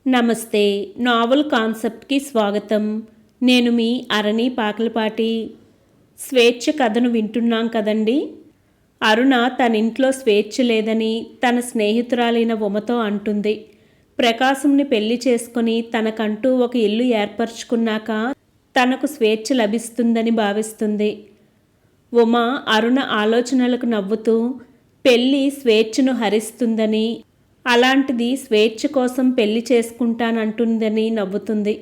నమస్తే. నావల్ కాన్సెప్ట్‌కి స్వాగతం. నేను మీ అరణి పాకలపాటి. స్వేచ్ఛ కథను వింటున్నాం కదండి. అరుణ తనింట్లో స్వేచ్ఛ లేదని తన స్నేహితురాలైన ఉమతో అంటుంది. ప్రకాశంని పెళ్లి చేసుకుని తనకంటూ ఒక ఇల్లు ఏర్పరచుకున్నాక తనకు స్వేచ్ఛ లభిస్తుందని భావిస్తుంది. ఉమ అరుణ ఆలోచనలకు నవ్వుతూ పెళ్లి స్వేచ్ఛను హరిస్తుందని, అలాంటిది స్వేచ్ఛ కోసం పెళ్లి చేసుకుంటానంటుందని నవ్వుతుంది.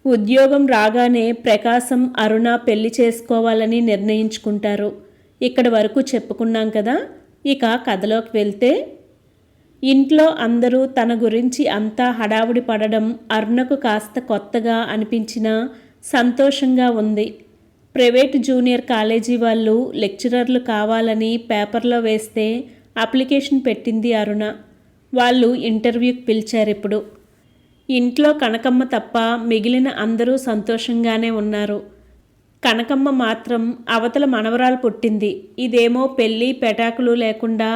ఉద్యోగం రాగానే ప్రకాశం అరుణ పెళ్లి చేసుకోవాలని నిర్ణయించుకుంటారు. ఇక్కడి వరకు చెప్పుకున్నాం కదా. ఇక కథలోకి వెళ్తే, ఇంట్లో అందరూ తన గురించి అంతా హడావుడి పడడం అరుణకు కాస్త కొత్తగా అనిపించినా సంతోషంగా ఉంది. ప్రైవేటు జూనియర్ కాలేజీ వాళ్ళు లెక్చరర్లు కావాలని పేపర్లో వేస్తే అప్లికేషన్ పెట్టింది అరుణ. వాళ్ళు ఇంటర్వ్యూకి పిలిచారిప్పుడు. ఇంట్లో కనకమ్మ తప్ప మిగిలిన అందరూ సంతోషంగానే ఉన్నారు. కనకమ్మ మాత్రం అవతల మనవరాలు పుట్టింది, ఇదేమో పెళ్ళి పెటాకులు లేకుండా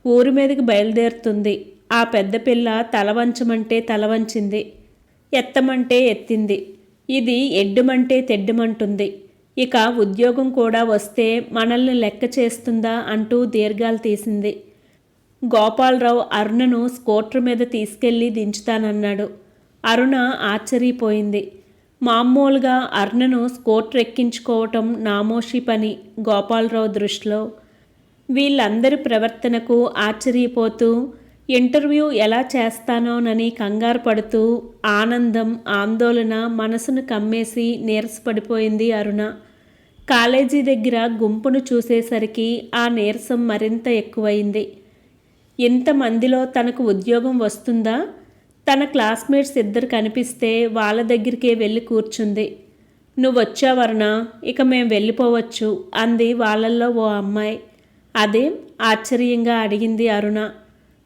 ఊరి మీదకి బయలుదేరుతుంది. ఆ పెద్ద పిల్ల తలవంచమంటే తలవంచింది, ఎత్తమంటే ఎత్తింది. ఇది ఎడ్డుమంటే తెడ్డుమంటుంది. ఇక ఉద్యోగం కూడా వస్తే మనల్ని లెక్క చేస్తుందా అంటూ దీర్ఘాలు తీసింది. గోపాలరావు అరుణను స్కూటర్ మీద తీసుకెళ్లి దించుతానన్నాడు. అరుణ ఆశ్చర్యపోయింది. మామూలుగా అరుణను స్కూటర్ ఎక్కించుకోవటం నామోషి పని గోపాలరావు దృష్టిలో. వీళ్ళందరి ప్రవర్తనకు ఆశ్చర్యపోతూ ఇంటర్వ్యూ ఎలా చేస్తానోనని కంగారు పడుతూ ఆనందం, ఆందోళన మనసును కమ్మేసి నీరసపడిపోయింది అరుణ. కాలేజీ దగ్గర గుంపును చూసేసరికి ఆ నీరసం మరింత ఎక్కువైంది. ఇంతమందిలో తనకు ఉద్యోగం వస్తుందా? తన క్లాస్మేట్స్ ఇద్దరు కనిపిస్తే వాళ్ళ దగ్గరికే వెళ్ళి కూర్చుంది. నువ్వొచ్చావరుణ, ఇక మేం వెళ్ళిపోవచ్చు అంది వాళ్ళల్లో ఓ అమ్మాయి. అదేం ఆశ్చర్యంగా అడిగింది అరుణ.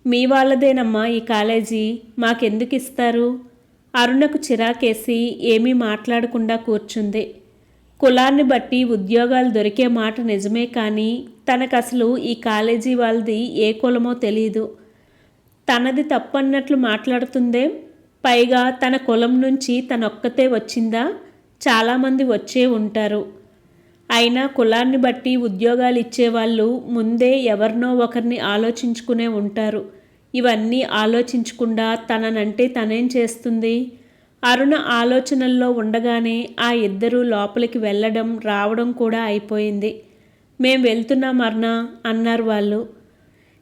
మీ వాళ్ళదేనమ్మా ఈ కాలేజీ, మాకెందుకు ఇస్తారు? అరుణకు చిరాకేసి ఏమీ మాట్లాడకుండా కూర్చుంది. కులాన్ని బట్టి ఉద్యోగాలు దొరికే మాట నిజమే, కానీ తనకసలు ఈ కాలేజీ వాళ్ళది ఏ కులమో తెలీదు. తనది తప్పన్నట్లు మాట్లాడుతుందేం? పైగా తన కులం నుంచి తనొక్కతే వచ్చిందా? చాలామంది వచ్చే ఉంటారు. అయినా కులాన్ని బట్టి ఉద్యోగాలు ఇచ్చేవాళ్ళు ముందే ఎవరినో ఒకరిని ఆలోచించుకునే ఉంటారు. ఇవన్నీ ఆలోచించకుండా తననంటే తనేం చేస్తుంది? అరుణ ఆలోచనల్లో ఉండగానే ఆ ఇద్దరూ లోపలికి వెళ్ళడం రావడం కూడా అయిపోయింది. మేం వెళ్తున్నాం అరుణ అన్నారు వాళ్ళు.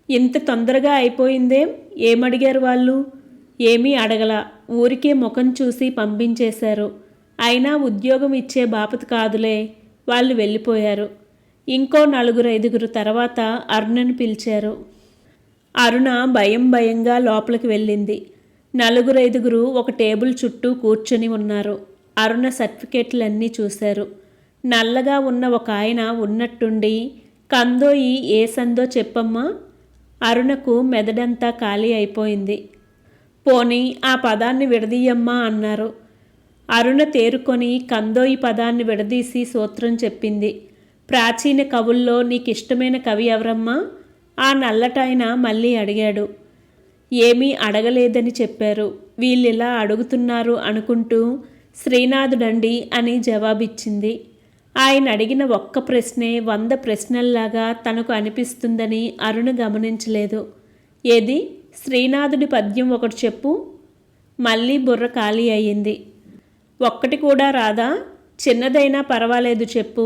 ఇంత తొందరగా అయిపోయిందేం? ఏమడిగారు వాళ్ళు? ఏమీ అడగల, ఊరికే ముఖం చూసి పంపించేశారు. అయినా ఉద్యోగం ఇచ్చే బాపత కాదులే. వాళ్ళు వెళ్ళిపోయారు. ఇంకో 4-5 తర్వాత అరుణను పిలిచారు. అరుణ భయంగా లోపలికి వెళ్ళింది. 4-5 ఒక టేబుల్ చుట్టూ కూర్చొని ఉన్నారు. అరుణ సర్టిఫికేట్లన్నీ చూశారు. నల్లగా ఉన్న ఒక ఆయన ఉన్నట్టుండి, కందోయి ఏ సందో చెప్పమ్మా. అరుణకు మెదడంతా ఖాళీ అయిపోయింది. పోనీ ఆ పదాన్ని విడదీయమ్మా అన్నారు. అరుణ తేరుకొని కందోయి పదాన్ని విడదీసి సూత్రం చెప్పింది. ప్రాచీన కవుల్లో నీకిష్టమైన కవి ఎవరమ్మా? ఆ నల్లటాయన మళ్ళీ అడిగాడు. ఏమీ అడగలేదని చెప్పారు. వీళ్ళిలా అడుగుతున్నారు అనుకుంటూ శ్రీనాథుడండి అని జవాబిచ్చింది. ఆయన అడిగిన ఒక్క ప్రశ్నే 100 ప్రశ్నల్లాగా తనకు అనిపిస్తుందని అరుణ గమనించలేదు. ఏది? శ్రీనాథుడి పద్యం ఒకటి చెప్పు. మళ్ళీ బుర్ర ఖాళీ అయ్యింది. ఒక్కటి కూడా రాదా? చిన్నదైనా పర్వాలేదు చెప్పు.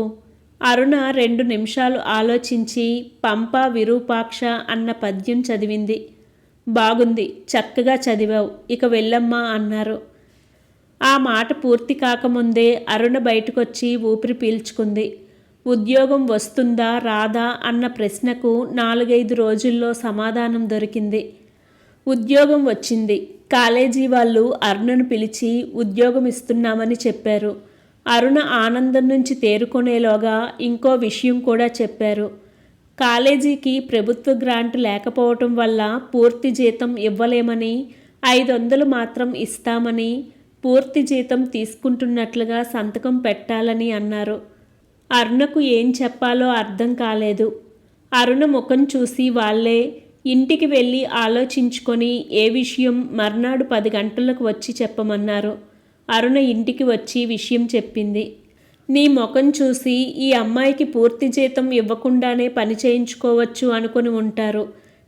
అరుణ 2 నిమిషాలు ఆలోచించి పంప విరూపాక్ష అన్న పద్యం చదివింది. బాగుంది, చక్కగా చదివావు, ఇక వెళ్ళమ్మా అన్నారు. ఆ మాట పూర్తి కాకముందే అరుణ బయటకొచ్చి ఊపిరి పీల్చుకుంది. ఉద్యోగం వస్తుందా రాదా అన్న ప్రశ్నకు 4-5 రోజుల్లో సమాధానం దొరికింది. ఉద్యోగం వచ్చింది. కాలేజీ వాళ్ళు అరుణను పిలిచి ఉద్యోగం ఇస్తున్నామని చెప్పారు. అరుణ ఆనందం నుంచి తేరుకునేలోగా ఇంకో విషయం కూడా చెప్పారు. కాలేజీకి ప్రభుత్వ గ్రాంట్ లేకపోవటం వల్ల పూర్తి జీతం ఇవ్వలేమని, 500 మాత్రం ఇస్తామని, పూర్తి జీతం తీసుకుంటున్నట్లుగా సంతకం పెట్టాలని అన్నారు. అరుణకు ఏం చెప్పాలో అర్థం కాలేదు. అరుణ ముఖం చూసి వాళ్ళే ఇంటికి వెళ్ళి ఆలోచించుకొని ఏ విషయం మర్నాడు 10 గంటలకు వచ్చి చెప్పమన్నారు. అరుణ ఇంటికి వచ్చి విషయం చెప్పింది. నీ ముఖం చూసి ఈ అమ్మాయికి పూర్తి జీతం ఇవ్వకుండానే పని చేయించుకోవచ్చు అనుకుని ఉంటారు,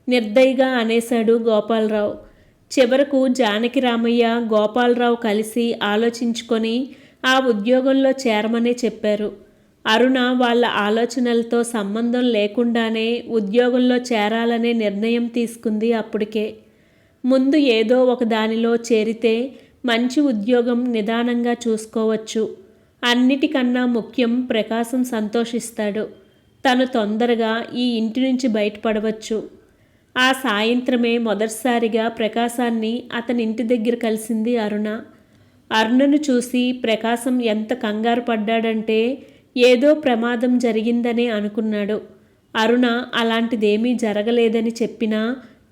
నిర్దయగా అనేశాడు గోపాలరావు. చివరకు జానకిరామయ్య, గోపాలరావు కలిసి ఆలోచించుకొని ఆ ఉద్యోగంలో చేరమనే చెప్పారు. అరుణ వాళ్ళ ఆలోచనలతో సంబంధం లేకుండానే ఉద్యోగంలో చేరాలనే నిర్ణయం తీసుకుంది. అప్పటికే ముందు ఏదో ఒక దానిలో చేరితే మంచి ఉద్యోగం నిదానంగా చూసుకోవచ్చు. అన్నిటికన్నా ముఖ్యం ప్రకాశం సంతోషిస్తాడు. తను తొందరగా ఈ ఇంటి నుంచి బయటపడవచ్చు. ఆ సాయంత్రమే మొదటిసారిగా ప్రకాశాన్ని అతని ఇంటి దగ్గర కలిసింది అరుణ. అరుణను చూసి ప్రకాశం ఎంత కంగారు పడ్డాడంటే ఏదో ప్రమాదం జరిగిందనే అనుకున్నాడు. అరుణ అలాంటిదేమీ జరగలేదని చెప్పినా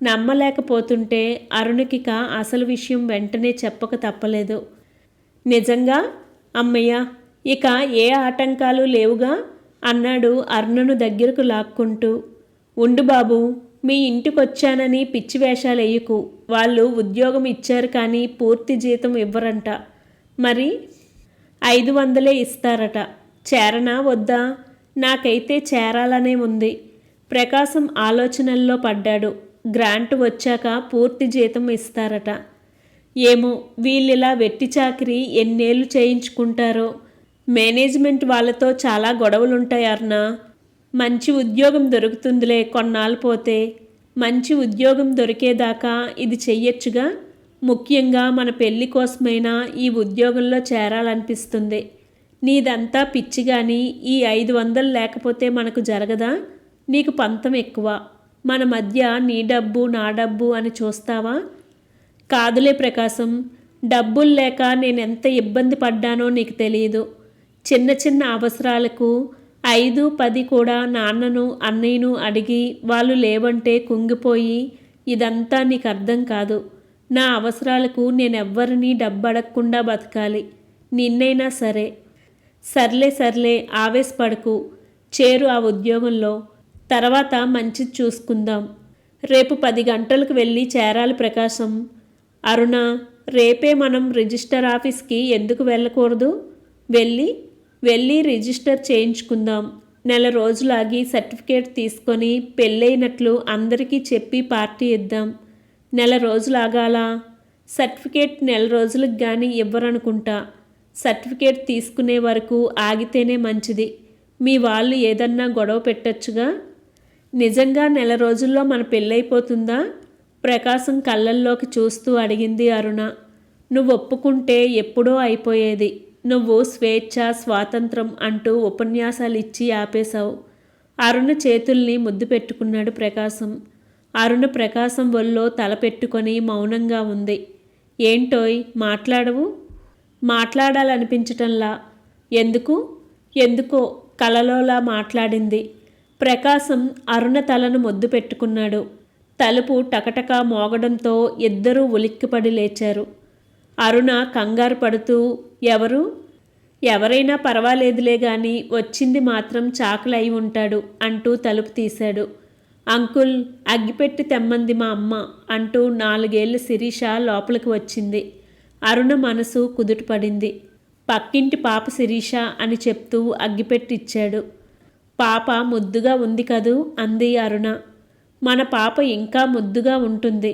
నమ్మలేకపోతుంటే అరుణకిక అసలు విషయం వెంటనే చెప్పక తప్పలేదు. నిజంగా? అమ్మయ్య, ఇక ఏ ఆటంకాలు లేవుగా అన్నాడు అరుణను దగ్గరకు లాక్కుంటూ. ఉండు బాబు, మీ ఇంటికొచ్చానని పిచ్చి వేషాలు వేయకు. వాళ్ళు ఉద్యోగం ఇచ్చారు కానీ పూర్తి జీతం ఇవ్వరంట. మరి 500 ఇస్తారట. చేరనా వద్దా? నాకైతే చేరాలనే ఉంది. ప్రకాశం ఆలోచనల్లో పడ్డాడు. గ్రాంట్ వచ్చాక పూర్తి జీతం ఇస్తారట. ఏమో, వీళ్ళిలా వెట్టి చాకిరి ఎన్నేళ్ళు చేయించుకుంటారో. మేనేజ్మెంట్ వాళ్ళతో చాలా గొడవలుంటాయి అరుణ. మంచి ఉద్యోగం దొరుకుతుందిలే కొన్నాళ్ళు పోతే. మంచి ఉద్యోగం దొరికేదాకా ఇది చెయ్యొచ్చుగా. ముఖ్యంగా మన పెళ్లి కోసమైనా ఈ ఉద్యోగంలో చేరాలనిపిస్తుంది. నీదంతా పిచ్చి కానీ ఈ 500 లేకపోతే మనకు జరగదా? నీకు పంతం ఎక్కువ. మన మధ్య నీ డబ్బు నా డబ్బు అని చూస్తావా? కాదులే ప్రకాశం, డబ్బులు లేక నేనెంత ఇబ్బంది పడ్డానో నీకు తెలియదు. చిన్న చిన్న అవసరాలకు 5, 10 కూడా నాన్నను అన్నయ్యను అడిగి వాళ్ళు లేవంటే కుంగిపోయి, ఇదంతా నీకు అర్థం కాదు. నా అవసరాలకు నేనెవ్వరినీ డబ్బు అడగకుండా బతకాలి. నిన్నైనా సరే. సర్లే ఆవేశపడకు. చేరు ఆ ఉద్యోగంలో. తర్వాత మంచిది చూసుకుందాం. రేపు 10 గంటలకు వెళ్ళి చేరాలి ప్రకాశం. అరుణ, రేపే మనం రిజిస్టర్ ఆఫీస్కి ఎందుకు వెళ్ళకూడదు? వెళ్ళి రిజిస్టర్ చేయించుకుందాం. నెల రోజులాగి సర్టిఫికేట్ తీసుకొని పెళ్ళైనట్లు అందరికీ చెప్పి పార్టీ ఇద్దాం. నెల రోజులాగాలా? సర్టిఫికేట్ నెల రోజులకు కానీ ఇవ్వరనుకుంటా. సర్టిఫికేట్ తీసుకునే వరకు ఆగితేనే మంచిది. మీ వాళ్ళు ఏదన్నా గొడవ పెట్టచ్చుగా. నిజంగా నెల రోజుల్లో మన పెళ్ళైపోతుందా? ప్రకాశం కళ్ళల్లోకి చూస్తూ అడిగింది అరుణ. నువ్వు ఒప్పుకుంటే ఎప్పుడో అయిపోయేది. నువ్వు స్వేచ్ఛ, స్వాతంత్రం అంటూ ఉపన్యాసాలు ఇచ్చి ఆపేశావు. అరుణ చేతుల్ని ముద్దు పెట్టుకున్నాడు ప్రకాశం. అరుణ ప్రకాశం ఒళ్ళో తల పెట్టుకొని మౌనంగా ఉంది. ఏంటోయ్ మాట్లాడవు? మాట్లాడాలనిపించటంలా. ఎందుకో కలలోలా మాట్లాడింది. ప్రకాశం అరుణ తలను ముద్దు పెట్టుకున్నాడు. తలుపు టకటకా మోగడంతో ఇద్దరూ ఉలిక్కిపడి లేచారు. అరుణ కంగారు పడుతూ, ఎవరైనా పర్వాలేదులే గాని వచ్చింది మాత్రం చాకలి అయి ఉంటాడు అంటూ తలుపు తీశాడు. అంకుల్, అగ్గిపెట్టి తెమ్మంది మా అమ్మ అంటూ 4 ఏళ్ల శిరీష లోపలికి వచ్చింది. అరుణ మనసు కుదుటపడింది. పక్కింటి పాప శిరీష అని చెప్తూ అగ్గిపెట్టిచ్చాడు. పాప ముద్దుగా ఉంది కదూ అంది అరుణ. మన పాప ఇంకా ముద్దుగా ఉంటుంది.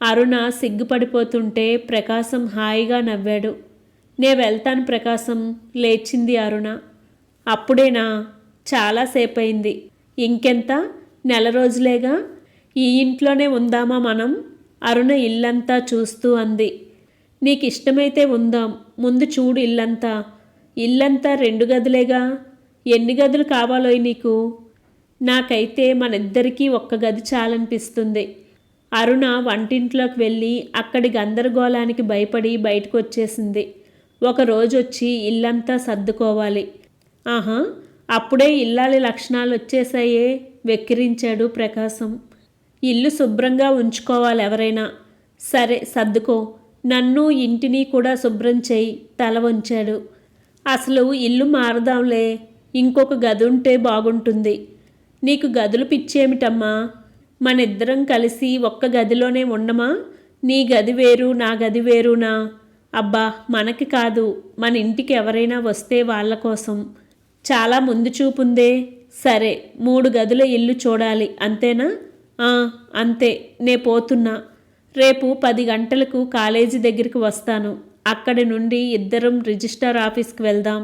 అరుణ సిగ్గుపడిపోతుంటే ప్రకాశం హాయిగా నవ్వాడు. నే వెళ్తాను ప్రకాశం, లేచింది అరుణ. అప్పుడేనా? చాలాసేపయింది. ఇంకెంత? నెల రోజులేగా. ఈ ఇంట్లోనే ఉందామా మనం? అరుణ ఇల్లంతా చూస్తూ అంది. నీకిష్టమైతే ఉందాం. ముందు చూడు ఇల్లంతా. 2 గదులేగా. ఎన్ని గదులు కావాలోయ్ నీకు? నాకైతే మనిద్దరికీ 1 గది చాలనిపిస్తుంది. అరుణ వంటింట్లోకి వెళ్ళి అక్కడి గందరగోళానికి భయపడి బయటకు వచ్చేసింది. ఒకరోజొచ్చి ఇల్లంతా సర్దుకోవాలి. ఆహా, అప్పుడే ఇల్లాలి లక్షణాలు వచ్చేసాయే వెక్కిరించాడు ప్రకాశం. ఇల్లు శుభ్రంగా ఉంచుకోవాలి ఎవరైనా. సరే సర్దుకో. నన్ను ఇంటిని కూడా శుభ్రం చేయి తల వంచాడు. అసలు ఇల్లు మారదాంలే. ఇంకొక గది ఉంటే బాగుంటుంది. నీకు గదులు పిచ్చేమిటమ్మా? మనిద్దరం కలిసి ఒక్క గదిలోనే ఉండమా? నీ గది వేరు, నా గది వేరునా? అబ్బా, మనకి కాదు, మన ఇంటికి ఎవరైనా వస్తే వాళ్ళ కోసం. చాలా ముందు చూపుందే. సరే, 3 గదుల ఇల్లు చూడాలి, అంతేనా? అంతే. నే పోతున్నా. రేపు 10 గంటలకు కాలేజీ దగ్గరికి వస్తాను. అక్కడి నుండి ఇద్దరం రిజిస్ట్రార్ ఆఫీస్కి వెళ్దాం.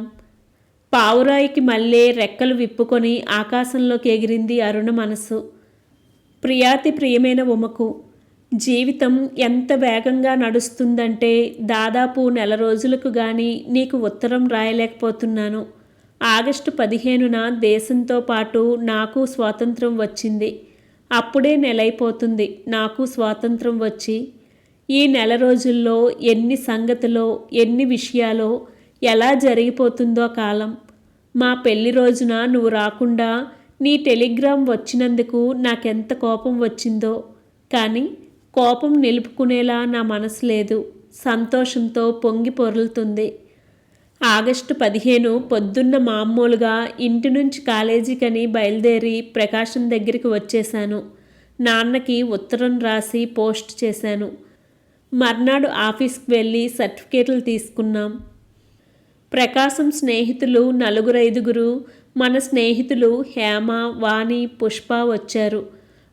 పావురాయికి మళ్ళీ రెక్కలు విప్పుకొని ఆకాశంలోకి ఎగిరింది అరుణ మనసు. ప్రియాతి ప్రియమైన ఉమకు, జీవితం ఎంత వేగంగా నడుస్తుందంటే దాదాపు నెల రోజులకు గాని నీకు ఉత్తరం రాయలేకపోతున్నాను. ఆగస్టు 15న దేశంతో పాటు నాకు స్వాతంత్రం వచ్చింది. అప్పుడే నెలైపోతుంది నాకు స్వాతంత్రం వచ్చి. ఈ నెల రోజుల్లో ఎన్ని సంగతులో, ఎన్ని విషయాలో, ఎలా జరిగిపోతుందో కాలం. మా పెళ్లి రోజున నువ్వు రాకుండా నీ టెలిగ్రామ్ వచ్చినందుకు నాకెంత కోపం వచ్చిందో. కానీ కోపం నిలుపుకునేలా నా మనసు లేదు. సంతోషంతో పొంగి పొర్లుతుంది. ఆగస్టు 15 పొద్దున్న మామూలుగా ఇంటి నుంచి కాలేజీకని బయలుదేరి ప్రకాశం దగ్గరికి వచ్చేశాను. నాన్నకి ఉత్తరం రాసి పోస్ట్ చేశాను. మర్నాడు ఆఫీస్కి వెళ్ళి సర్టిఫికేట్లు తీసుకున్నాం. ప్రకాశం స్నేహితులు 4-5 మన స్నేహితులు హేమ, వాణి, పుష్ప వచ్చారు.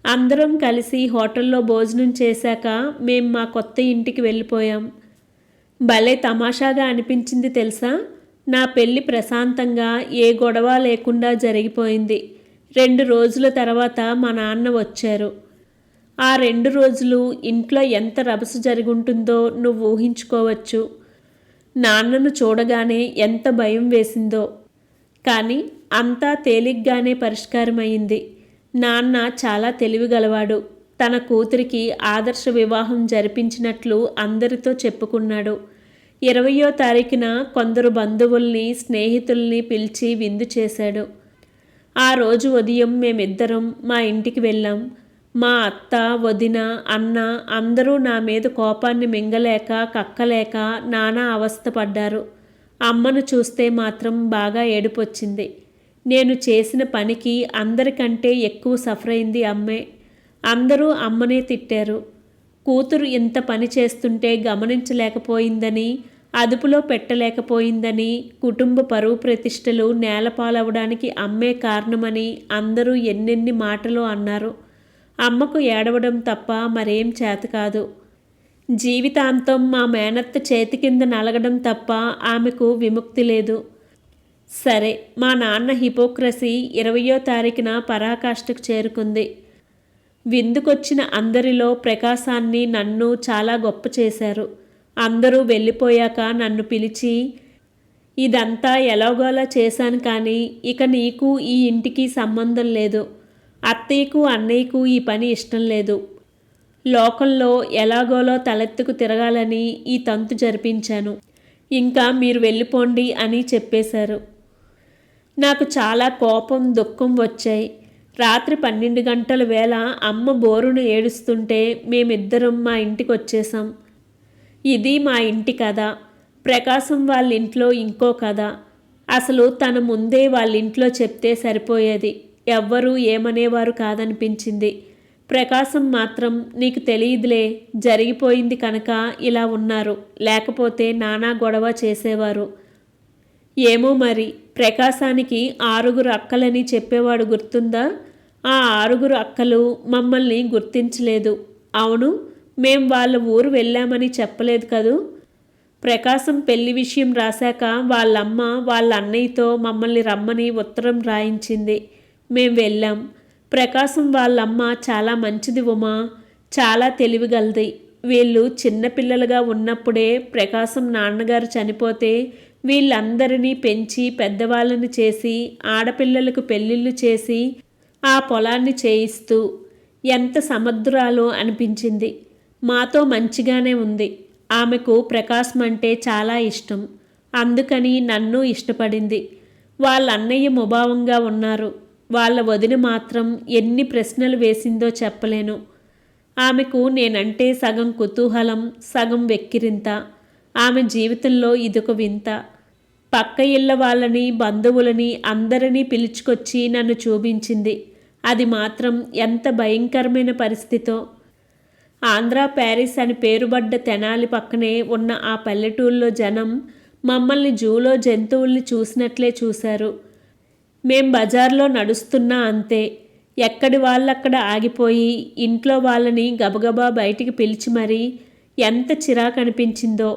అందరం కలిసి హోటల్లో భోజనం చేశాక మేం మా కొత్త ఇంటికి వెళ్ళిపోయాం. భలే తమాషాగా అనిపించింది తెలుసా? నా పెళ్ళి ప్రశాంతంగా ఏ గొడవ లేకుండా జరిగిపోయింది. 2 రోజుల తర్వాత మా నాన్న వచ్చారు. ఆ 2 రోజులు ఇంట్లో ఎంత రభస జరుగుంటుందో నువ్వు ఊహించుకోవచ్చు. నాన్నను చూడగానే ఎంత భయం వేసిందో. కానీ అంతా తేలిగ్గానే పరిష్కారమైంది. నాన్న చాలా తెలివిగలవాడు. తన కూతురికి ఆదర్శ వివాహం జరిపించినట్లు అందరితో చెప్పుకున్నాడు. 20వ తారీఖున కొందరు బంధువుల్ని, స్నేహితుల్ని పిలిచి విందు చేశాడు. ఆ రోజు ఉదయం మేమిద్దరం మా ఇంటికి వెళ్ళాం. మా అత్త, వదిన, అన్న అందరూ నా మీద కోపాన్ని మింగలేక, కక్కలేక నానా అవస్థపడ్డారు. అమ్మను చూస్తే మాత్రం బాగా ఏడుపొచ్చింది. నేను చేసిన పనికి అందరికంటే ఎక్కువ సఫర్ అయింది అమ్మే. అందరూ అమ్మనే తిట్టారు. కూతురు ఇంత పని చేస్తుంటే గమనించలేకపోయిందని, అదుపులో పెట్టలేకపోయిందని, కుటుంబ పరువు ప్రతిష్టలు నేలపాలవడానికి అమ్మే కారణమని అందరూ ఎన్నెన్ని మాటలు అన్నారు. అమ్మకు ఏడవడం తప్ప మరేం చేత కాదు. జీవితాంతం మా మేనత్త చేతి కింద నలగడం తప్ప ఆమెకు విముక్తి లేదు. సరే, మా నాన్న హిపోక్రసీ 20వ తారీఖున పరాకాష్ఠకు చేరుకుంది. విందుకొచ్చిన అందరిలో ప్రకాశాన్ని, నన్ను చాలా గొప్ప చేశారు. అందరూ వెళ్ళిపోయాక నన్ను పిలిచి, ఇదంతా ఎలాగోలా చేశాను కానీ ఇక నీకు ఈ ఇంటికి సంబంధం లేదు. అత్తయ్యకు, అన్నయ్యకు ఈ పని ఇష్టం లేదు. లోకంలో ఎలాగోలో తలెత్తుకు తిరగాలని ఈ తంతు జరిపించాను. ఇంకా మీరు వెళ్ళిపోండి అని చెప్పేశారు. నాకు చాలా కోపం, దుఃఖం వచ్చాయి. రాత్రి 12 గంటల వేళ అమ్మ బోరును ఏడుస్తుంటే మేమిద్దరం మా ఇంటికి వచ్చేసాం. ఇది మా ఇంటి కథ. ప్రకాశం వాళ్ళ ఇంట్లో ఇంకో కథ. అసలు తన ముందే వాళ్ళ ఇంట్లో చెప్తే సరిపోయేది. ఎవ్వరూ ఏమనేవారు కాదనిపించింది. ప్రకాశం మాత్రం, నీకు తెలియదులే, జరిగిపోయింది కనుక ఇలా ఉన్నారు, లేకపోతే నానా గొడవ చేసేవారు. ఏమో మరి. ప్రకాశానికి 6 అక్కలని చెప్పేవాడు గుర్తుందా? ఆ 6 అక్కలు మమ్మల్ని గుర్తించలేదు. అవును, మేం వాళ్ళ ఊరు వెళ్ళామని చెప్పలేదు కదూ. ప్రకాశం పెళ్లి విషయం రాశాక వాళ్ళమ్మ వాళ్ళ అన్నయ్యతో మమ్మల్ని రమ్మని ఉత్తరం రాయించింది. మేం వెళ్ళాం. ప్రకాశం వాళ్ళమ్మ చాలా మంచిది ఉమా, చాలా తెలివిగలది. వీళ్ళు చిన్నపిల్లలుగా ఉన్నప్పుడే ప్రకాశం నాన్నగారు చనిపోతే వీళ్ళందరినీ పెంచి పెద్దవాళ్ళని చేసి, ఆడపిల్లలకు పెళ్ళిళ్ళు చేసి, ఆ పొలాన్ని చేయిస్తూ ఎంత సమర్థురాలో అనిపించింది. మాతో మంచిగానే ఉంది. ఆమెకు ప్రకాశం అంటే చాలా ఇష్టం. అందుకని నన్ను ఇష్టపడింది. వాళ్ళ అన్నయ్య ముభావంగా ఉన్నారు. వాళ్ళ వదిన మాత్రం ఎన్ని ప్రశ్నలు వేసిందో చెప్పలేను. ఆమెకు నేనంటే సగం కుతూహలం, సగం వెక్కిరింత. ఆమె జీవితంలో ఇదొక వింత. పక్క ఇళ్ళ వాళ్ళని, బంధువులని అందరినీ పిలుచుకొచ్చి నన్ను చూపించింది. అది మాత్రం ఎంత భయంకరమైన పరిస్థితో. ఆంధ్ర ప్యారిస్ అని పేరుబడ్డ తెనాలి పక్కనే ఉన్న ఆ పల్లెటూళ్ళలో జనం మమ్మల్ని జూలో జంతువుల్ని చూసినట్లే చూశారు. మేం బజార్లో నడుస్తున్నా అంతే. ఎక్కడి వాళ్ళక్కడ ఆగిపోయి ఇంట్లో వాళ్ళని గబగబా బయటికి పిలిచి మరీ ఎంత చిరాకనిపించిందో.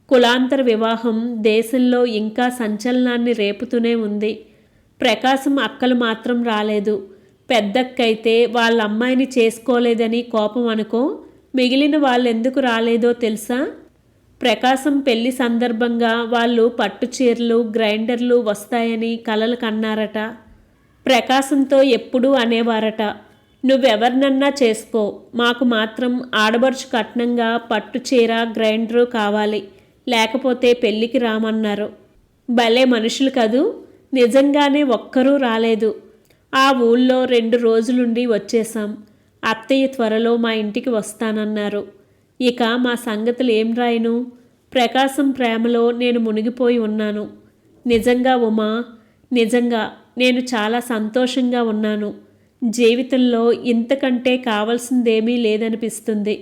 కులాంతర వివాహం దేశంలో ఇంకా సంచలనాన్ని రేపుతూనే ఉంది. ప్రకాశం అక్కలు మాత్రం రాలేదు. పెద్దక్కైతే వాళ్ళ అమ్మాయిని చేసుకోలేదని కోపం అనుకో, మిగిలిన వాళ్ళెందుకు రాలేదో తెలుసా? ప్రకాశం పెళ్లి సందర్భంగా వాళ్ళు పట్టుచీరలు గ్రైండర్లు వస్తాయని కలలు కన్నారట. ప్రకాశంతో ఎప్పుడూ అనేవారట, నువ్వెవరినన్నా చేసుకో, మాకు మాత్రం ఆడబడుచు కట్నంగా పట్టుచీర గ్రైండరు కావాలి, లేకపోతే పెళ్ళికి రామన్నారు. భలే మనుషులు కదూ. నిజంగానే ఒక్కరూ రాలేదు. ఆ ఊళ్ళో 2 రోజులుండి వచ్చేశాం. అత్తయ్య త్వరలో మా ఇంటికి వస్తానన్నారు. ఇక మా సంగతులు ఏం రాయను? ప్రకాశం ప్రేమలో నేను మునిగిపోయి ఉన్నాను. నిజంగా ఉమా, నిజంగా నేను చాలా సంతోషంగా ఉన్నాను. జీవితంలో ఇంతకంటే కావాల్సిందేమీ లేదనిపిస్తుంది.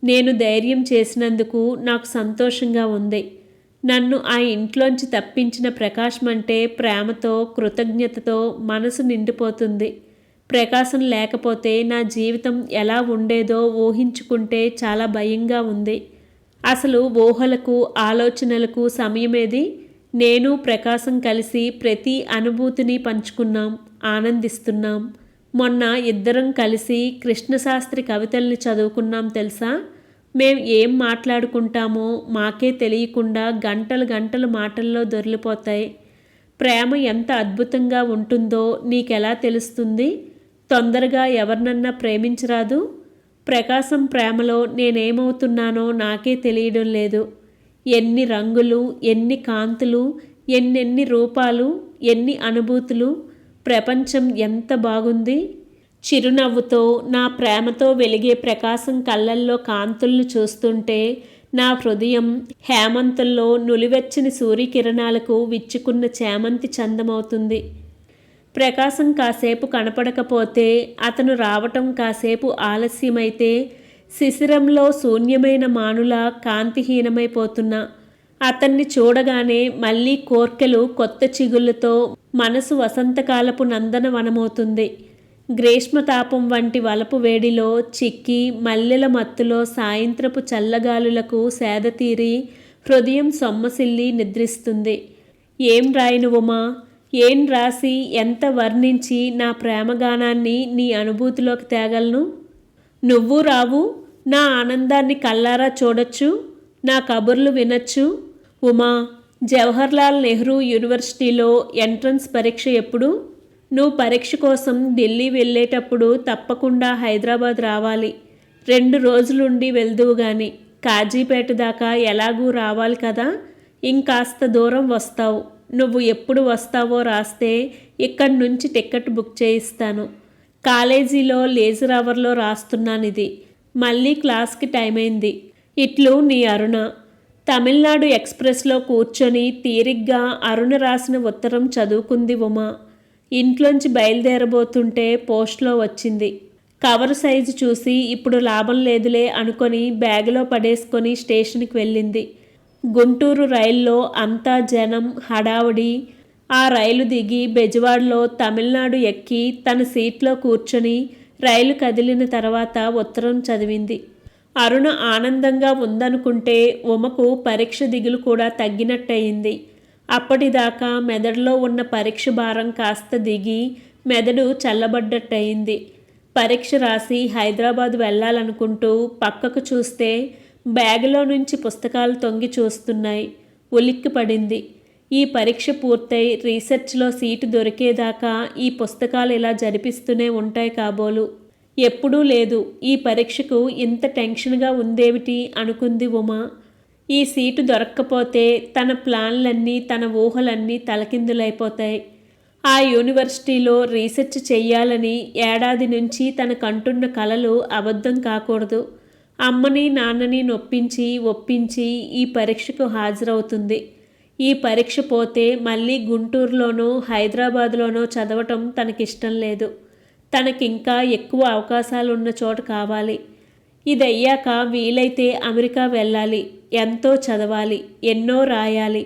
నేను ధైర్యం చేసినందుకు నాకు సంతోషంగా ఉంది. నన్ను ఆ ఇంట్లోంచి తప్పించిన ప్రకాశం అంటే ప్రేమతో కృతజ్ఞతతో మనసు నిండిపోతుంది. ప్రకాశం లేకపోతే నా జీవితం ఎలా ఉండేదో ఊహించుకుంటే చాలా భయంగా ఉంది. అసలు ఊహలకు ఆలోచనలకు సమయమేది? నేను ప్రకాశం కలిసి ప్రతి అనుభూతిని పంచుకున్నాం, ఆనందిస్తున్నాం. మొన్న ఇద్దరం కలిసి కృష్ణశాస్త్రి కవితల్ని చదువుకున్నాం తెలుసా? మేం ఏం మాట్లాడుకుంటామో మాకే తెలియకుండా గంటలు గంటలు మాటల్లో దొర్లిపోతాయి. ప్రేమ ఎంత అద్భుతంగా ఉంటుందో నీకెలా తెలుస్తుంది? తొందరగా ఎవరినన్నా ప్రేమించరాదు? ప్రకాశం ప్రేమలో నేనేమవుతున్నానో నాకే తెలియడం లేదు. ఎన్ని రంగులు, ఎన్ని కాంతులు, ఎన్నెన్ని రూపాలు, ఎన్ని అనుభూతులు. ప్రపంచం ఎంత బాగుంది. చిరునవ్వుతో నా ప్రేమతో వెలిగే ప్రకాశం కళ్ళల్లో కాంతులను చూస్తుంటే నా హృదయం హేమంతుల్లో నులివెచ్చని సూర్యకిరణాలకు విచ్చుకున్న చేమంతి చందమవుతుంది. ప్రకాశం కాసేపు కనపడకపోతే, అతను రావటం కాసేపు ఆలస్యమైతే శిశిరంలో శూన్యమైన మానులా కాంతిహీనమైపోతున్నా అతన్ని చూడగానే మళ్ళీ కోర్కెలు కొత్త చిగుళ్ళతో మనసు వసంతకాలపు నందనవనమవుతుంది. గ్రీష్మతాపం వంటి వలపు వేడిలో చిక్కి మల్లెల మత్తులో సాయంత్రపు చల్లగాలులకు సేదతీరి హృదయం సొమ్మసిల్లి నిద్రిస్తుంది. ఏం రాయను ఉమా, ఏం రాసి ఎంత వర్ణించి నా ప్రేమగానాన్ని నీ అనుభూతిలోకి తేగలను? నువ్వు రావు, నా ఆనందాన్ని కల్లారా చూడొచ్చు, నా కబుర్లు వినొచ్చు. ఉమా, జవహర్లాల్ నెహ్రూ యూనివర్సిటీలో ఎంట్రన్స్ పరీక్ష ఎప్పుడు? నువ్వు పరీక్ష కోసం ఢిల్లీ వెళ్ళేటప్పుడు తప్పకుండా హైదరాబాద్ రావాలి. 2 రోజులుండి వెళ్దువు గాని. కాజీపేట దాకా ఎలాగూ రావాలి కదా, ఇంకాస్త దూరం వస్తావు. నువ్వు ఎప్పుడు వస్తావో రాస్తే ఇక్కడి నుంచి టికెట్ బుక్ చేయిస్తాను. కాలేజీలో లేజర్ అవర్లో రాస్తున్నానిది. మళ్ళీ క్లాస్కి టైం అయింది. ఇట్లు నీ అరుణ. తమిళనాడు ఎక్స్ప్రెస్లో కూర్చొని తీరిగ్గా అరుణ రాసిన ఉత్తరం చదువుకుంది ఉమా. ఇంట్లోంచి బయలుదేరబోతుంటే పోస్ట్లో వచ్చింది. కవర్ సైజు చూసి ఇప్పుడు లాభం లేదులే అనుకొని బ్యాగులో పడేసుకొని స్టేషన్కి వెళ్ళింది. గుంటూరు రైల్లో అంతా జనం హడావుడి. ఆ రైలు దిగి బెజవాడలో తమిళనాడు ఎక్కి తన సీట్లో కూర్చొని రైలు కదిలిన తర్వాత ఉత్తరం చదివింది. అరుణ ఆనందంగా ఉందనుకుంటే ఉమకు పరీక్ష దిగులు కూడా తగ్గినట్టయింది. అప్పటిదాకా మెదడులో ఉన్న పరీక్ష భారం కాస్త దిగి మెదడు చల్లబడ్డట్టయింది. పరీక్ష రాసి హైదరాబాద్ వెళ్ళాలనుకుంటూ పక్కకు చూస్తే బ్యాగులో నుంచి పుస్తకాలు తొంగి చూస్తున్నాయి. ఉలిక్కి పడింది. ఈ పరీక్ష పూర్తయి రీసెర్చ్లో సీటు దొరికేదాకా ఈ పుస్తకాలు ఇలా జరిపిస్తూనే ఉంటాయి కాబోలు. ఎప్పుడూ లేదు ఈ పరీక్షకు ఇంత టెన్షన్గా ఉందేమిటి అనుకుంది ఉమా. ఈ సీటు దొరక్కపోతే తన ప్లాన్లన్నీ తన ఊహలన్నీ తలకిందులైపోతాయి. ఆ యూనివర్సిటీలో రీసెర్చ్ చెయ్యాలని ఏడాది నుంచి తనకంటున్న కలలు అబద్ధం కాకూడదు. అమ్మని నాన్నని ఒప్పించి ఈ పరీక్షకు హాజరవుతుంది. ఈ పరీక్ష పోతే మళ్ళీ గుంటూరులోనో హైదరాబాద్లోనో చదవటం తనకిష్టం లేదు. తనకింకా ఎక్కువ అవకాశాలున్న చోట కావాలి. ఇదయ్యాక వీలైతే అమెరికా వెళ్ళాలి, ఎంతో చదవాలి, ఎన్నో రాయాలి.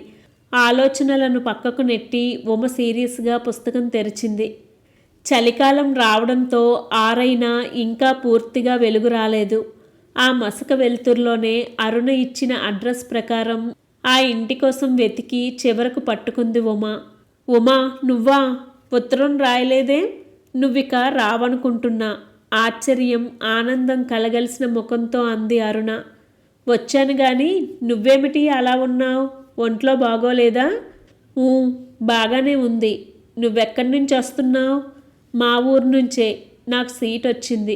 ఆలోచనలను పక్కకు నెట్టి ఉమ సీరియస్గా పుస్తకం తెరిచింది. చలికాలం రావడంతో ఆరైనా ఇంకా పూర్తిగా వెలుగు రాలేదు. ఆ మసక వెలుతురులోనే అరుణ ఇచ్చిన అడ్రస్ ప్రకారం ఆ ఇంటి కోసం వెతికి చివరకు పట్టుకుంది ఉమ. ఉమా, నువ్వా? ఉత్తరం రాయలేదే? నువ్విక రావనుకుంటున్నా. ఆశ్చర్యం, ఆనందం కలగలిసిన ముఖంతో అంది అరుణ. వచ్చాను గాని నువ్వేమిటి అలా ఉన్నావు? ఒంట్లో బాగోలేదా? బాగానే ఉంది. నువ్వెక్కడి నుంచి వస్తున్నావు? మా ఊరు నుంచే. నాకు సీట్ వచ్చింది.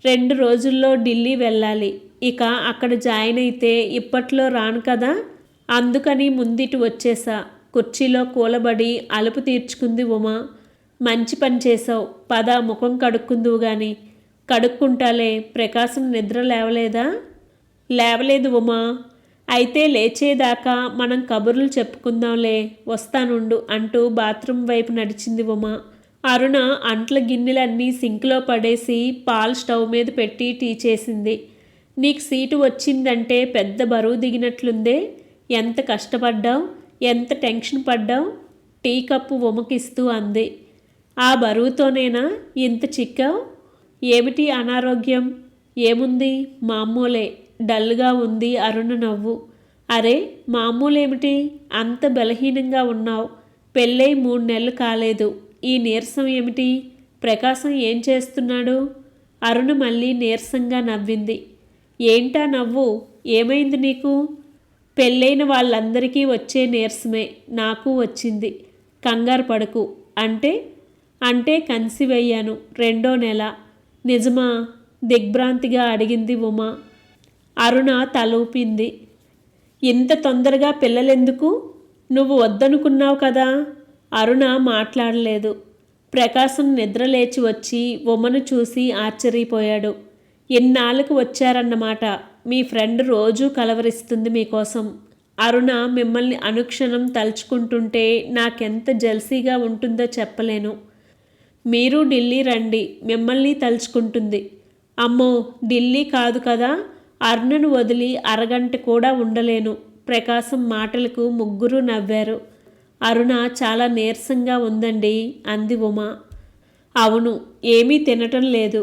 2 రోజుల్లో ఢిల్లీ వెళ్ళాలి. ఇక అక్కడ జాయిన్ అయితే ఇప్పట్లో రాను కదా, అందుకని ముందిటి వచ్చేసా. కుర్చీలో కూలబడి అలుపు తీర్చుకుంది ఉమ. మంచి పని చేసావు. పద, ముఖం కడుక్కుందువు గాని. కడుక్కుంటాలే. ప్రకాశం నిద్ర లేవలేదా? లేవలేదు ఉమా. అయితే లేచేదాకా మనం కబుర్లు చెప్పుకుందాంలే, వస్తానుండు అంటూ బాత్రూమ్ వైపు నడిచింది ఉమ. అరుణ అంట్ల గిన్నెలన్నీ సింక్లో పడేసి పాలు స్టవ్ మీద పెట్టి టీ చేసింది. నీకు సీటు వచ్చిందంటే పెద్ద బరువు దిగినట్లుందే. ఎంత కష్టపడ్డావు, ఎంత టెన్షన్ పడ్డావు? టీ కప్పు ఉమకిస్తూ అంది. ఆ బరువుతోనేనా ఇంత చిక్కావు? ఏమిటి అనారోగ్యం? ఏముంది, మామూలే. డల్గా ఉంది అరుణ నవ్వు. అరే, మామూలేమిటి? అంత బలహీనంగా ఉన్నావు. పెళ్ళై 3 నెలలు కాలేదు. ఈ నీరసం ఏమిటి? ప్రకాశం ఏం చేస్తున్నాడు? అరుణ మళ్ళీ నీరసంగా నవ్వింది. ఏంటా నవ్వు? ఏమైంది నీకు? పెళ్ళైన వాళ్ళందరికీ వచ్చే నీరసమే నాకు వచ్చింది. కంగారు పడకు. అంటే కన్సీవ్ అయ్యాను. 2వ నెల. నిజమా? దిగ్భ్రాంతిగా అడిగింది ఉమ. అరుణ తలూపింది. ఇంత తొందరగా పిల్లలెందుకు? నువ్వు వద్దనుకున్నావు కదా. అరుణ మాట్లాడలేదు. ప్రకాశం నిద్రలేచి వచ్చి ఉమను చూసి ఆశ్చర్యపోయాడు. ఇన్నాళ్ళకు వచ్చారన్నమాట. మీ ఫ్రెండ్ రోజూ కలవరిస్తుంది మీకోసం. అరుణ మిమ్మల్ని అనుక్షణం తలుచుకుంటుంటే నాకెంత జల్సీగా ఉంటుందో చెప్పలేను. మీరు ఢిల్లీ రండి, మిమ్మల్ని తలుచుకుంటుంది. అమ్మో, ఢిల్లీ కాదు కదా. అరుణను వదిలి అరగంట కూడా ఉండలేను. ప్రకాశం మాటలకు ముగ్గురు నవ్వారు. అరుణ చాలా నీరసంగా ఉందండి అంది ఉమ. అవును, ఏమీ తినటం లేదు.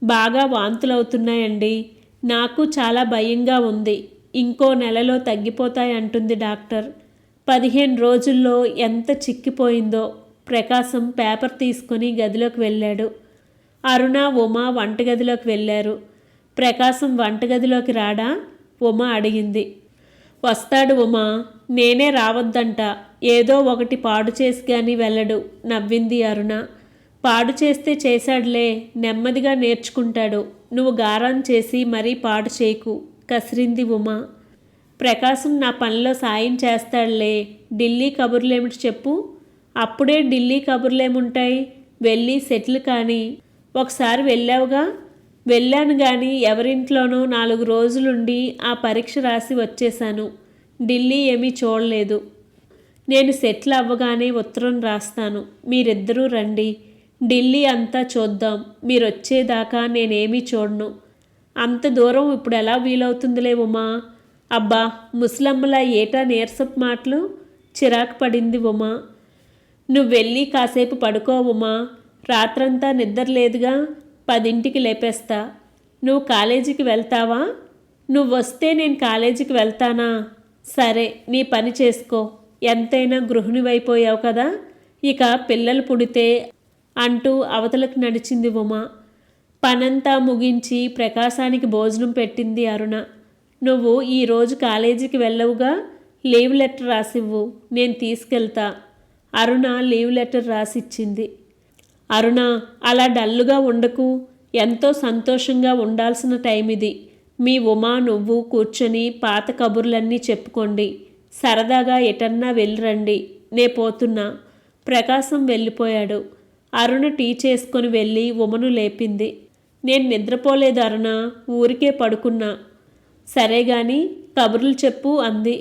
బాగా వాంతులవుతున్నాయండి. నాకు చాలా భయంగా ఉంది. ఇంకో నెలలో తగ్గిపోతాయంటుంది డాక్టర్. 15 రోజుల్లో ఎంత చిక్కిపోయిందో. ప్రకాశం పేపర్ తీసుకొని గదిలోకి వెళ్ళాడు. అరుణ, ఉమ వంటగదిలోకి వెళ్ళారు. ప్రకాశం వంటగదిలోకి రాడా? ఉమ అడిగింది. వస్తాడు ఉమా. నేనే రావద్దంట. ఏదో ఒకటి పాడు చేసి కానీ వెళ్ళడు నవ్వింది అరుణ. పాడు చేస్తే చేశాడులే, నెమ్మదిగా నేర్చుకుంటాడు. నువ్వు గారం చేసి మరీ పాడు చేయకు కసిరింది ఉమ. ప్రకాశం నా పనిలో సాయం చేస్తాడులే. ఢిల్లీ కబుర్లేమిటి చెప్పు? అప్పుడే ఢిల్లీ కబుర్లేముంటాయి? వెళ్ళి సెటిల్ కానీ. ఒకసారి వెళ్ళావుగా. వెళ్ళాను కానీ ఎవరింట్లోనో 4 రోజులుండి ఆ పరీక్ష రాసి వచ్చేశాను. ఢిల్లీ ఏమీ చూడలేదు. నేను సెటిల్ అవ్వగానే ఉత్తరం రాస్తాను. మీరిద్దరూ రండి. ఢిల్లీ అంతా చూద్దాం. మీరొచ్చేదాకా నేనేమీ చూడను. అంత దూరం ఇప్పుడు ఎలా వీలవుతుందిలే ఉమా. అబ్బా, ముసలమ్మలా ఏటా నీరసపు మాటలు? చిరాకు పడింది ఉమా. నువ్వెళ్ళి కాసేపు పడుకో ఉమా. రాత్రంతా నిద్రలేదుగా. 10ంటికి లేపేస్తా. నువ్వు కాలేజీకి వెళ్తావా? నువ్వొస్తే నేను కాలేజీకి వెళ్తానా? సరే, నీ పని చేసుకో. ఎంతైనా గృహిణివైపోయావు కదా. ఇక పిల్లలు పుడితే అంటూ అవతలకు నడిచింది ఉమ. పనంతా ముగించి ప్రకాశానికి భోజనం పెట్టింది అరుణ. నువ్వు ఈరోజు కాలేజీకి వెళ్ళవుగా. లీవ్ లెటర్ రాసివ్వు, నేను తీసుకెళ్తా. అరుణ లీవ్ లెటర్ రాసిచ్చింది. అరుణ, అలా డల్లుగా ఉండకు. ఎంతో సంతోషంగా ఉండాల్సిన టైం ఇది. మీ ఉమా నువ్వు కూర్చొని పాత కబుర్లన్నీ చెప్పుకోండి. సరదాగా ఎటన్నా వెళ్ళిరండి. నే పోతున్నా. ప్రకాశం వెళ్ళిపోయాడు. అరుణ టీ చేసుకొని వెళ్ళి ఉమను లేపింది. నేను నిద్రపోలేదు అరుణ, ఊరికే పడుకున్నా. సరే గాని కబుర్లు చెప్పు అంది.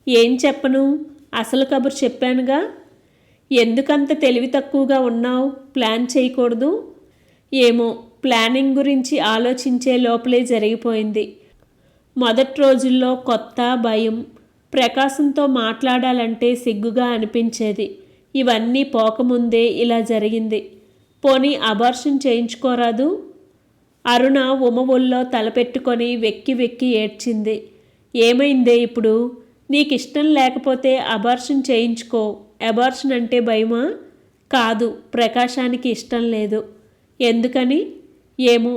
ఏం చెప్పను? అసలు కబురు చెప్పానుగా. ఎందుకంత తెలివి తక్కువగా ఉన్నావు? ప్లాన్ చేయకూడదు. ఏమో ప్లానింగ్ గురించి ఆలోచించే లోపలే జరిగిపోయింది. మొదటి రోజుల్లో కొత్త భయం, ప్రకాశంతో మాట్లాడాలంటే సిగ్గుగా అనిపించేది. ఇవన్నీ పోకముందే ఇలా జరిగింది. పోనీ అబార్షన్ చేయించుకోరాదు? అరుణ ఉమ ఒళ్ళో తలపెట్టుకొని వెక్కి వెక్కి ఏడ్చింది. ఏమైందే ఇప్పుడు? నీకిష్టం లేకపోతే అబార్షన్ చేయించుకో. అబార్షన్ అంటే భయమా? కాదు, ప్రకాశానికి ఇష్టం లేదు. ఎందుకని? ఏమో.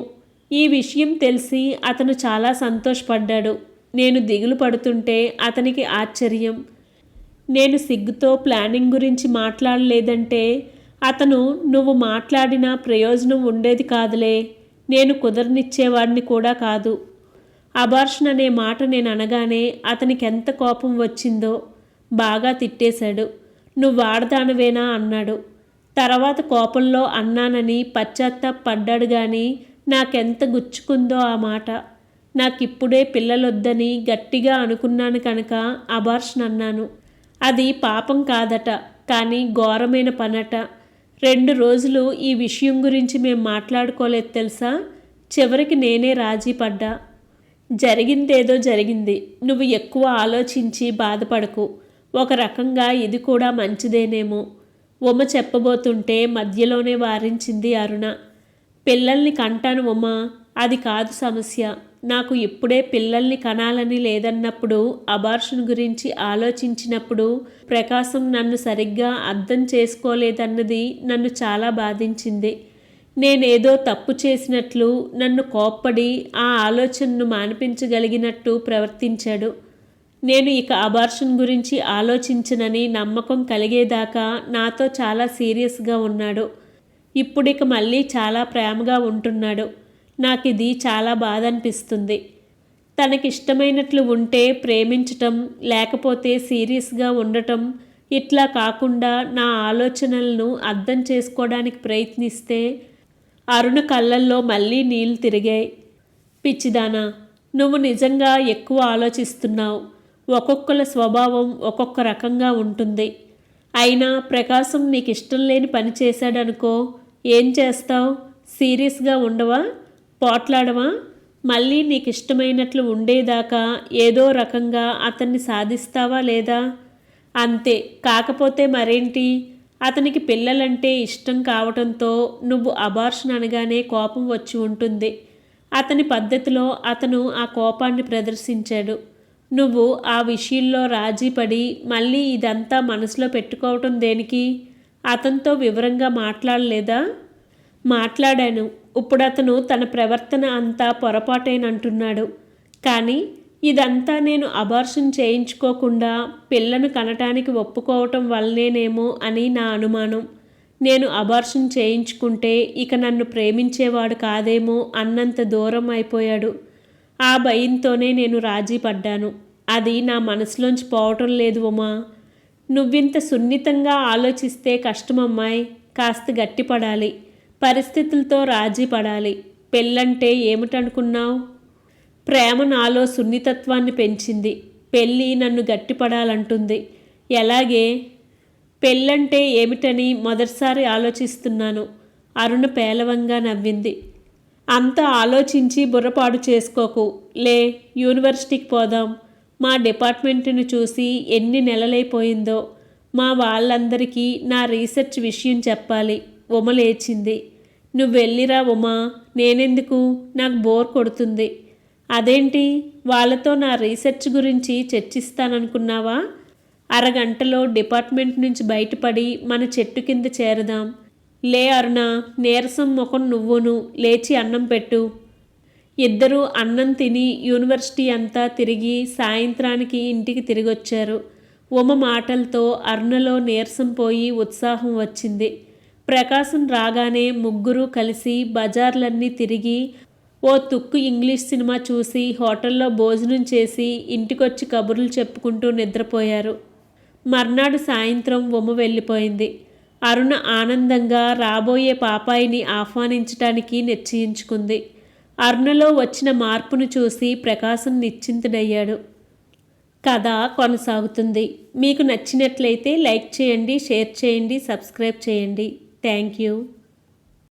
ఈ విషయం తెలిసి అతను చాలా సంతోషపడ్డాడు. నేను దిగులు పడుతుంటే అతనికి ఆశ్చర్యం. నేను సిగ్గుతో ప్లానింగ్ గురించి మాట్లాడలేదంటే అతను నువ్వు మాట్లాడినా ప్రయోజనం ఉండేది కాదులే, నేను కుదరనిచ్చేవాడిని కూడా కాదు. అబార్షన్ అనే మాట నేను అనగానే అతనికి ఎంత కోపం వచ్చిందో. బాగా తిట్టేశాడు. నువ్వు ఆడదానవేనా అన్నాడు. తర్వాత కోపంలో అన్నానని పశ్చాత్తాపడ్డాడు గాని నాకెంత గుచ్చుకుందో ఆ మాట. నాకిప్పుడే పిల్లలొద్దని గట్టిగా అనుకున్నాను కనుక అబార్షన్ అన్నాను. అది పాపం కాదట, కానీ ఘోరమైన పనట. 2 రోజులు ఈ విషయం గురించి మేం మాట్లాడుకోలేదు తెలుసా. చివరికి నేనే రాజీ పడ్డా. జరిగిందేదో జరిగింది. నువ్వు ఎక్కువ ఆలోచించి బాధపడకు. ఒక రకంగా ఇది కూడా మంచిదేనేమో. ఉమ చెప్పబోతుంటే మధ్యలోనే వారించింది అరుణ. పిల్లల్ని కంటాను ఉమా, అది కాదు సమస్య. నాకు ఇప్పుడే పిల్లల్ని కనాలని లేదన్నప్పుడు, అబార్షన్ గురించి ఆలోచించినప్పుడు ప్రకాశం నన్ను సరిగ్గా అర్థం చేసుకోలేదన్నది నన్ను చాలా బాధించింది. నేనేదో తప్పు చేసినట్లు, నన్ను కోప్పడి ఆ ఆలోచనను మాన్పించగలిగినట్టు ప్రవర్తించాడు. నేను ఇక అబార్షన్ గురించి ఆలోచించనని నమ్మకం కలిగేదాకా నాతో చాలా సీరియస్గా ఉన్నాడు. ఇప్పుడిక మళ్ళీ చాలా ప్రేమగా ఉంటున్నాడు. నాకిది చాలా బాధ అనిపిస్తుంది. తనకిష్టమైనట్లు ఉంటే ప్రేమించటం, లేకపోతే సీరియస్గా ఉండటం, ఇట్లా కాకుండా నా ఆలోచనలను అర్థం చేసుకోవడానికి ప్రయత్నిస్తే అరుణ కళ్ళల్లో మళ్ళీ నీళ్లు తిరిగాయి. పిచ్చిదానా, నువ్వు నిజంగా ఎక్కువ ఆలోచిస్తున్నావు. ఒక్కొక్కల స్వభావం ఒక్కొక్క రకంగా ఉంటుంది. అయినా ప్రకాశం నీకు ఇష్టం లేని పని చేశాడనుకో, ఏం చేస్తావు? సీరియస్గా ఉండవా? పోట్లాడవా? మళ్ళీ నీకు ఇష్టమైనట్లు ఉండేదాకా ఏదో రకంగా అతన్ని సాధిస్తావా లేదా? అంతే. కాకపోతే మరేంటి? అతనికి పిల్లలంటే ఇష్టం కావటంతో నువ్వు అబార్షన్ అనగానే కోపం వచ్చి ఉంటుంది. అతని పద్ధతిలో అతను ఆ కోపాన్ని ప్రదర్శించాడు. నువ్వు ఆ విషయంలో రాజీపడి మళ్ళీ ఇదంతా మనసులో పెట్టుకోవటం దేనికి? అతనితో వివరంగా మాట్లాడలేదా? మాట్లాడాను. ఇప్పుడు అతను తన ప్రవర్తన అంతా పొరపాటేనంటున్నాడు. కానీ ఇదంతా నేను అబార్షన్ చేయించుకోకుండా పిల్లను కనటానికి ఒప్పుకోవటం వల్లనేనేమో అని నా అనుమానం. నేను అబార్షన్ చేయించుకుంటే ఇక నన్ను ప్రేమించేవాడు కాదేమో అన్నంత దూరం అయిపోయాడు. ఆ భయంతోనే నేను రాజీ పడ్డాను. అది నా మనసులోంచి పోవటం లేదు ఉమా. నువ్వింత సున్నితంగా ఆలోచిస్తే కష్టమమ్మాయి. కాస్త గట్టిపడాలి. పరిస్థితులతో రాజీ పడాలి. పెళ్ళంటే ఏమిటనుకున్నావు? ప్రేమ నాలో సున్నితత్వాన్ని పెంచింది. పెళ్ళి నన్ను గట్టిపడాలంటుంది. ఎలాగే? పెళ్ళంటే ఏమిటని మొదటిసారి ఆలోచిస్తున్నాను. అరుణ పేలవంగా నవ్వింది. అంత ఆలోచించి బుర్రపాడు చేసుకోకు. లే, యూనివర్సిటీకి పోదాం. మా డిపార్ట్మెంట్ను చూసి ఎన్ని నెలలైపోయిందో. మా వాళ్ళందరికీ నా రీసెర్చ్ విషయం చెప్పాలి. ఉమ లేచింది. నువ్వు వెళ్ళిరా ఉమా. నేనెందుకు? నాకు బోర్ కొడుతుంది. అదేంటి? వాళ్ళతో నా రీసెర్చ్ గురించి చర్చిస్తాననుకున్నావా? అరగంటలో డిపార్ట్మెంట్ నుంచి బయటపడి మన చెట్టు కింద చేరదాం. లే అరుణ, నీరసం ముఖం నువ్వును. లేచి అన్నం పెట్టు. ఇద్దరూ అన్నం తిని యూనివర్సిటీ అంతా తిరిగి సాయంత్రానికి ఇంటికి తిరిగొచ్చారు. ఉమ మాటలతో అరుణలో నీరసం పోయి ఉత్సాహం వచ్చింది. ప్రకాశం రాగానే ముగ్గురు కలిసి బజార్లన్నీ తిరిగి ఓ తుక్కు ఇంగ్లీష్ సినిమా చూసి హోటల్లో భోజనం చేసి ఇంటికొచ్చి కబుర్లు చెప్పుకుంటూ నిద్రపోయారు. మర్నాడు సాయంత్రం ఉమ వెళ్ళిపోయింది. అరుణ ఆనందంగా రాబోయే పాపాయిని ఆహ్వానించటానికి నిశ్చయించుకుంది. అరుణలో వచ్చిన మార్పును చూసి ప్రకాశం నిశ్చింతుడయ్యాడు. కథ కొనసాగుతుంది. మీకు నచ్చినట్లయితే లైక్ చేయండి, షేర్ చేయండి, సబ్స్క్రైబ్ చేయండి. Thank you.